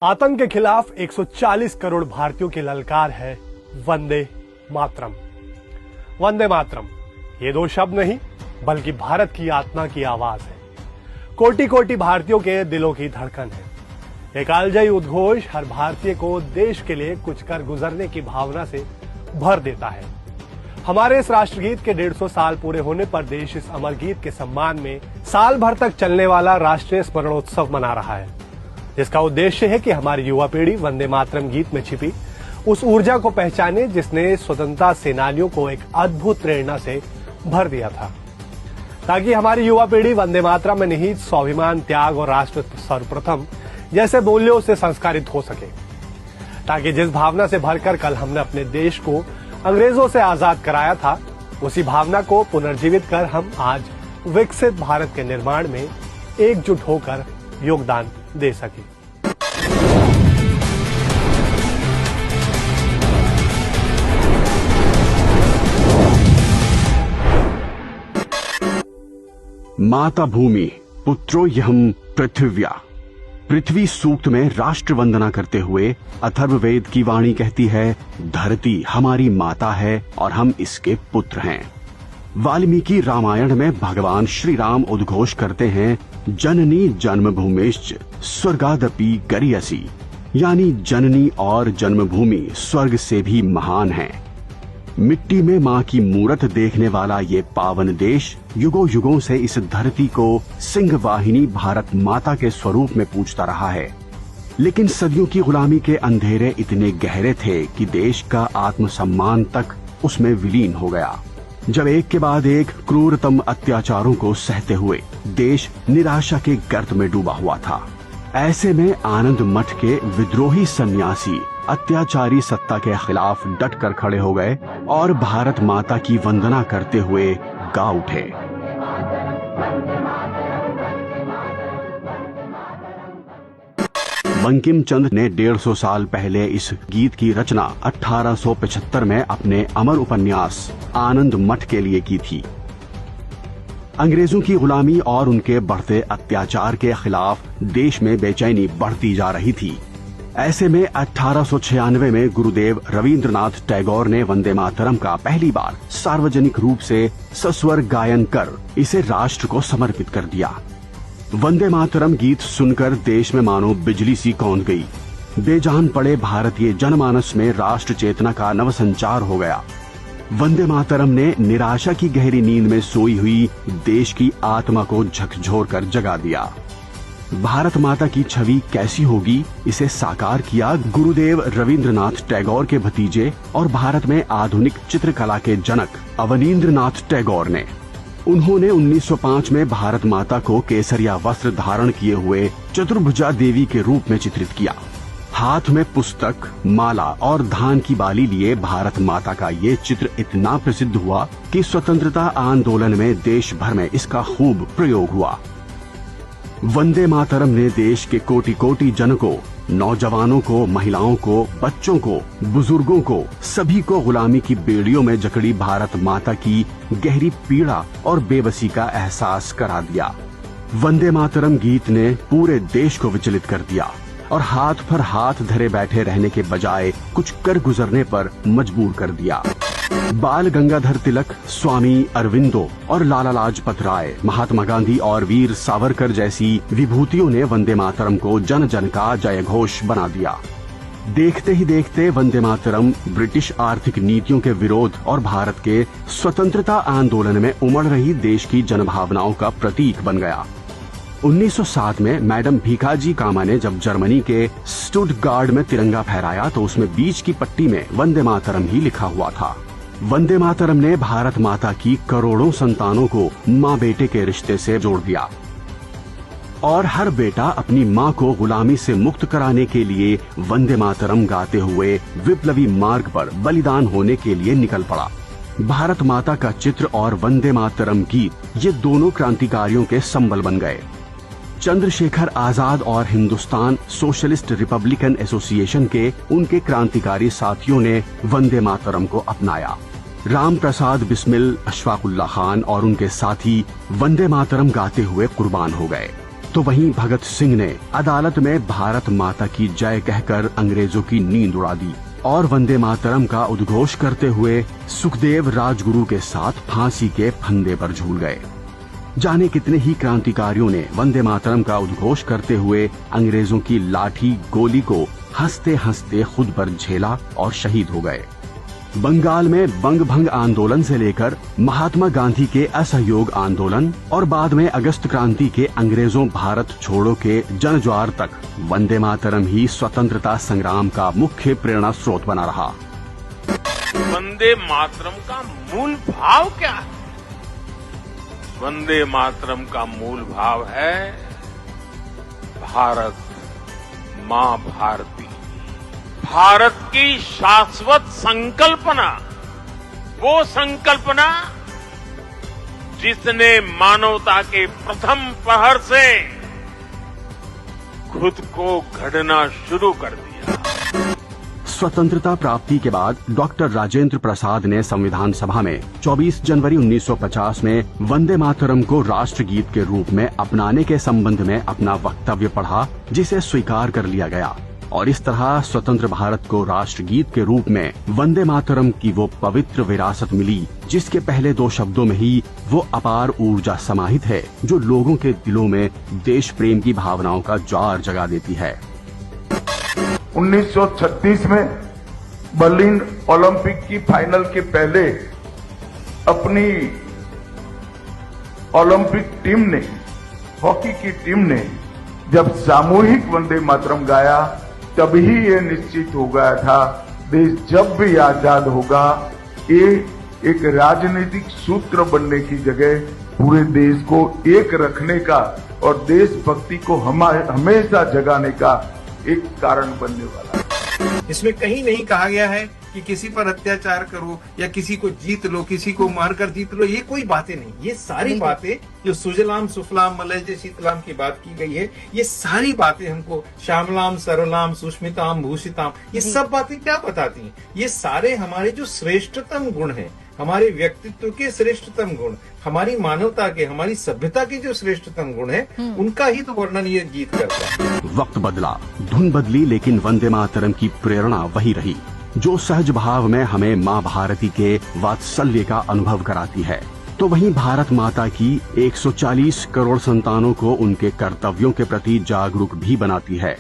आतंक के खिलाफ 140 करोड़ भारतीयों की ललकार है वंदे मातरम। वंदे मातरम ये दो शब्द नहीं बल्कि भारत की आत्मा की आवाज है। कोटि कोटि भारतीयों के दिलों की धड़कन है। एक कालजयी उद्घोष हर भारतीय को देश के लिए कुछ कर गुजरने की भावना से भर देता है। हमारे इस राष्ट्रगीत के 150 साल पूरे होने पर देश इस अमर गीत के सम्मान में साल भर तक चलने वाला राष्ट्रीय स्मरणोत्सव मना रहा है, जिसका उद्देश्य है कि हमारी युवा पीढ़ी वंदे मातरम गीत में छिपी उस ऊर्जा को पहचाने जिसने स्वतंत्रता सेनानियों को एक अद्भुत प्रेरणा से भर दिया था, ताकि हमारी युवा पीढ़ी वंदे मातरम में निहित स्वाभिमान, त्याग और राष्ट्र सर्वप्रथम जैसे मूल्यों से संस्कारित हो सके, ताकि जिस भावना से भरकर कल हमने अपने देश को अंग्रेजों से आजाद कराया था, उसी भावना को पुनर्जीवित कर हम आज विकसित भारत के निर्माण में एकजुट होकर योगदान दे सके। माता भूमि पुत्रो यहम पृथिव्या। पृथ्वी सूक्त में राष्ट्र वंदना करते हुए अथर्ववेद की वाणी कहती है, धरती हमारी माता है और हम इसके पुत्र हैं। वाल्मीकि रामायण में भगवान श्री राम उद्घोष करते हैं, जननी जन्मभूमिश्च स्वर्गादपि गरियसी, यानी जननी और जन्मभूमि स्वर्ग से भी महान है। मिट्टी में माँ की मूरत देखने वाला ये पावन देश युगों युगों से इस धरती को सिंह वाहिनी भारत माता के स्वरूप में पूजता रहा है। लेकिन सदियों की गुलामी के अंधेरे इतने गहरे थे कि देश का आत्मसम्मान तक उसमें विलीन हो गया। जब एक के बाद एक क्रूरतम अत्याचारों को सहते हुए देश निराशा के गर्त में डूबा हुआ था, ऐसे में आनंद मठ के विद्रोही सन्यासी अत्याचारी सत्ता के खिलाफ डट कर खड़े हो गए और भारत माता की वंदना करते हुए गा उठे। बंकिम चंद्र ने 150 साल पहले इस गीत की रचना 1875 में अपने अमर उपन्यास आनंद मठ के लिए की थी। अंग्रेजों की गुलामी और उनके बढ़ते अत्याचार के खिलाफ देश में बेचैनी बढ़ती जा रही थी। ऐसे में 1896 में गुरुदेव रविंद्रनाथ टैगोर ने वंदे मातरम का पहली बार सार्वजनिक रूप से सस्वर गायन कर इसे राष्ट्र को समर्पित कर दिया। वंदे मातरम गीत सुनकर देश में मानो बिजली सी कौंध गई। बेजान पड़े भारतीय जनमानस में राष्ट्र चेतना का नवसंचार हो गया। वंदे मातरम ने निराशा की गहरी नींद में सोई हुई देश की आत्मा को झकझोर कर जगा दिया। भारत माता की छवि कैसी होगी, इसे साकार किया गुरुदेव रविंद्रनाथ टैगोर के भतीजे और भारत में आधुनिक चित्रकला के जनक अवनींद्रनाथ टैगोर ने। उन्होंने 1905 में भारत माता को केसरिया वस्त्र धारण किए हुए चतुर्भुजा देवी के रूप में चित्रित किया। हाथ में पुस्तक, माला और धान की बाली लिए भारत माता का ये चित्र इतना प्रसिद्ध हुआ कि स्वतंत्रता आंदोलन में देश भर में इसका खूब प्रयोग हुआ। वंदे मातरम ने देश के कोटि कोटि जनकों, नौजवानों को, महिलाओं को, बच्चों को, बुजुर्गों को, सभी को गुलामी की बेड़ियों में जकड़ी भारत माता की गहरी पीड़ा और बेबसी का एहसास करा दिया। वंदे मातरम गीत ने पूरे देश को विचलित कर दिया और हाथ पर हाथ धरे बैठे रहने के बजाय कुछ कर गुजरने पर मजबूर कर दिया। बाल गंगाधर तिलक, स्वामी अरविंदो और लाला लाजपत राय, महात्मा गांधी और वीर सावरकर जैसी विभूतियों ने वंदे मातरम को जन जन का जय घोष बना दिया। देखते ही देखते वंदे मातरम ब्रिटिश आर्थिक नीतियों के विरोध और भारत के स्वतंत्रता आंदोलन में उमड़ रही देश की जनभावनाओं का प्रतीक बन गया। 1907 में मैडम भीखाजी कामा ने जब जर्मनी के स्टुटगार्ड में तिरंगा फहराया तो उसमें बीच की पट्टी में वंदे मातरम ही लिखा हुआ था। वंदे मातरम ने भारत माता की करोड़ों संतानों को माँ बेटे के रिश्ते से जोड़ दिया और हर बेटा अपनी माँ को गुलामी से मुक्त कराने के लिए वंदे मातरम गाते हुए विप्लवी मार्ग पर बलिदान होने के लिए निकल पड़ा। भारत माता का चित्र और वंदे मातरम गीत ये दोनों क्रांतिकारियों के संबल बन गए। चंद्रशेखर आजाद और हिंदुस्तान सोशलिस्ट रिपब्लिकन एसोसिएशन के उनके क्रांतिकारी साथियों ने वंदे मातरम को अपनाया। राम प्रसाद बिस्मिल, अशफाकुल्ला खान और उनके साथी वंदे मातरम गाते हुए कुर्बान हो गए। तो वहीं भगत सिंह ने अदालत में भारत माता की जय कहकर अंग्रेजों की नींद उड़ा दी और वंदे मातरम का उद्घोष करते हुए सुखदेव राजगुरु के साथ फांसी के फंदे पर झूल गए। जाने कितने ही क्रांतिकारियों ने वंदे मातरम का उद्घोष करते हुए अंग्रेजों की लाठी गोली को हंसते हंसते खुद पर झेला और शहीद हो गए। बंगाल में बंग भंग आंदोलन से लेकर महात्मा गांधी के असहयोग आंदोलन और बाद में अगस्त क्रांति के अंग्रेजों भारत छोड़ो के जनज्वार तक वंदे मातरम ही स्वतंत्रता संग्राम का मुख्य प्रेरणा स्रोत बना रहा। वंदे मातरम का मूल भाव क्या है? वंदे मातरम का मूल भाव है भारत मां भारती, भारत की शाश्वत संकल्पना, वो संकल्पना जिसने मानवता के प्रथम पहर से खुद को गढ़ना शुरू कर दिया। स्वतंत्रता प्राप्ति के बाद डॉक्टर राजेंद्र प्रसाद ने संविधान सभा में 24 जनवरी 1950 में वंदे मातरम को राष्ट्रगीत के रूप में अपनाने के संबंध में अपना वक्तव्य पढ़ा, जिसे स्वीकार कर लिया गया और इस तरह स्वतंत्र भारत को राष्ट्रगीत के रूप में वंदे मातरम की वो पवित्र विरासत मिली, जिसके पहले दो शब्दों में ही वो अपार ऊर्जा समाहित है जो लोगों के दिलों में देश प्रेम की भावनाओं का ज्वार जगा देती है। 1936 में बर्लिन ओलंपिक की फाइनल के पहले अपनी ओलंपिक टीम ने, हॉकी की टीम ने जब सामूहिक वंदे मातरम गाया, तभी ये निश्चित हो गया था देश जब भी आजाद होगा ये एक राजनीतिक सूत्र बनने की जगह पूरे देश को एक रखने का और देशभक्ति को हमेशा जगाने का एक कारण बनने वाला है। इसमें कहीं नहीं कहा गया है कि किसी पर अत्याचार करो या किसी को जीत लो, किसी को मारकर जीत लो, ये कोई बातें नहीं। ये सारी बातें जो सुजलाम सुफलाम मलयज शीतलाम की बात की गई है, ये सारी बातें हमको श्यामलाम सरलाम सुष्मिताम भूषिताम, ये सब बातें क्या बताती हैं? ये सारे हमारे जो श्रेष्ठतम गुण हैं, हमारे व्यक्तित्व के श्रेष्ठतम गुण, हमारी मानवता के, हमारी सभ्यता के जो श्रेष्ठतम गुण है, उनका ही तो वर्णन ये गीत करता है। वक्त बदला, धुन बदली, लेकिन वंदे मातरम की प्रेरणा वही रही, जो सहज भाव में हमें माँ भारती के वात्सल्य का अनुभव कराती है। तो वहीं भारत माता की 140 करोड़ संतानों को उनके कर्तव्यों के प्रति जागरूक भी बनाती है।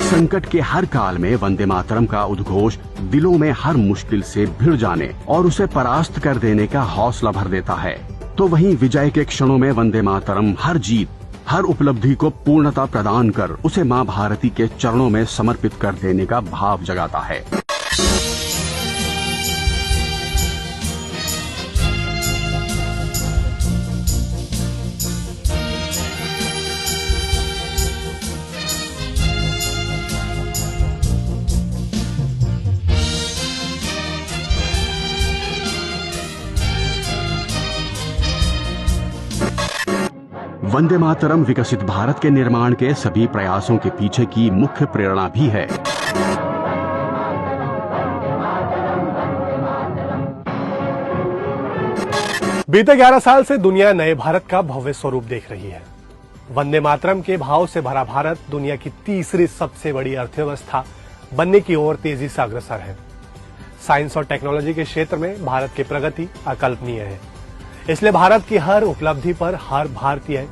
संकट के हर काल में वंदे मातरम का उद्घोष दिलों में हर मुश्किल से भिड़ जाने और उसे परास्त कर देने का हौसला भर देता है। तो वहीं विजय के क्षणों में वंदे मातरम हर जीत, हर उपलब्धि को पूर्णता प्रदान कर उसे माँ भारती के चरणों में समर्पित कर देने का भाव जगाता है। वंदे मातरम विकसित भारत के निर्माण के सभी प्रयासों के पीछे की मुख्य प्रेरणा भी है। बीते 11 साल से दुनिया नए भारत का भव्य स्वरूप देख रही है। वंदे मातरम के भाव से भरा भारत दुनिया की तीसरी सबसे बड़ी अर्थव्यवस्था बनने की ओर तेजी से अग्रसर है। साइंस और टेक्नोलॉजी के क्षेत्र में भारत की प्रगति अकल्पनीय है। इसलिए भारत की हर उपलब्धि पर हर भारतीय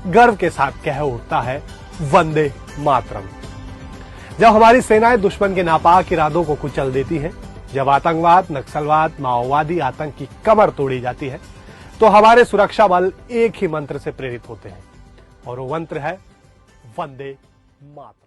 गर्व के साथ कह उठता है, वंदे मातरम। जब हमारी सेनाएं दुश्मन के नापाक इरादों को कुचल देती हैं, जब आतंकवाद, नक्सलवाद, माओवादी आतंक की कमर तोड़ी जाती है, तो हमारे सुरक्षा बल एक ही मंत्र से प्रेरित होते हैं, और वो मंत्र है वंदे मातरम।